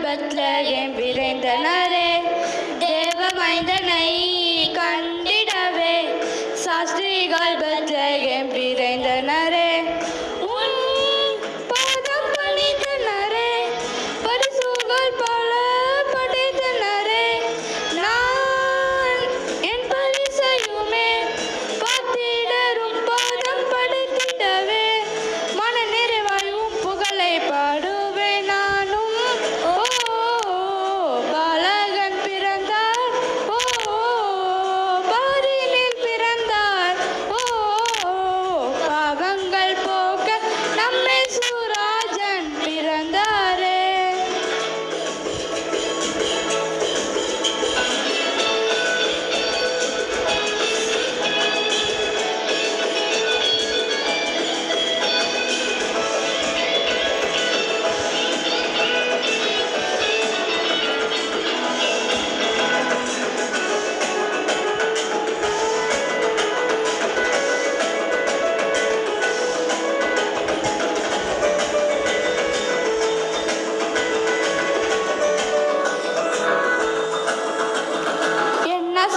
Bethlehem விரைந்தனரே, தேவமைந்தனை கண்டிடவே சாஸ்திரிகள் Bethlehem விரைந்தனரே.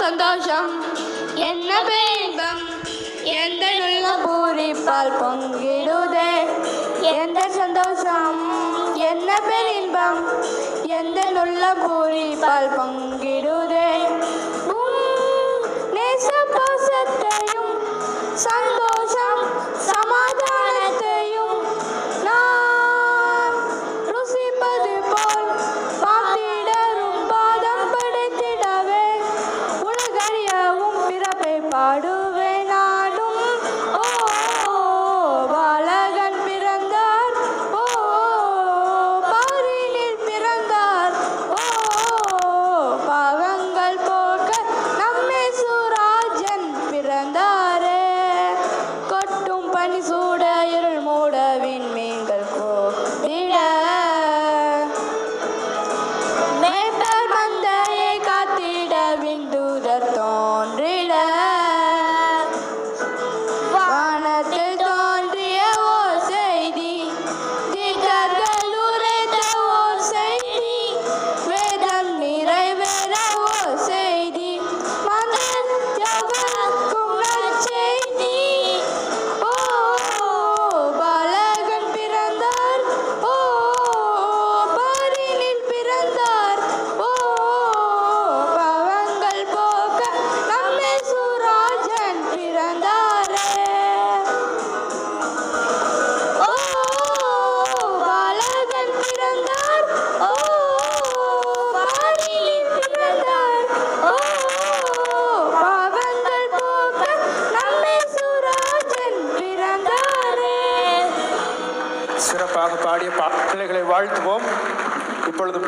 சந்தோஷம் என்ன பேன்பம் எந்த நல்ல பூரிப்பால் பொங்கிடுதே. எந்த சந்தோஷம் என்ன பேரின்பம் எந்த நல்ல பூரிப்பால் பொங்கிடுதே. நேச பாசத்தையும் சந்தோஷம் சமாதானத்தையும் நான் ருசிப்பது போல் பார்த்திடரும் பாதம் படைத்திடவே பிறப்பை பாடுவேன் நாடும். ஓ பாலகன் பிறந்தார், ஓ பாரினில் பிறந்தார், ஓ பாவங்கள் போக்க நம்மேசுராஜன் பிறந்தாரே. கொட்டும் பனி சூட இருள் மூட விண்மீன்கள் கோடிட மேய்ப்பர் மந்தையை காத்திட விண்டூதர் தோன்றிட வானத்தில் தோன்றிய ஓர் செய்தி தீர்க்கர்கள் உரைத்த ஓர் செய்தி வேதம் நிறைவேற ஓர் செய்தி மனத்தியாகும் நற்செய்தி. ஓ பாலகன் பிறந்தார், ஓ பாரினில் பிறந்தார், ஓ பாவங்கள் போக்க நம்மேசுராஜன் பிறந்தாரே. ஓ பாலகன் பிறந்தார், ஓ பாரினில் பிறந்தார், ஓ பாவங்கள் போக்க நம்மேசுராஜன் பிறந்தாரே. சிறப்பாக பாடிய பிள்ளைகளை வாழ்த்துவோம். இப்பொழுது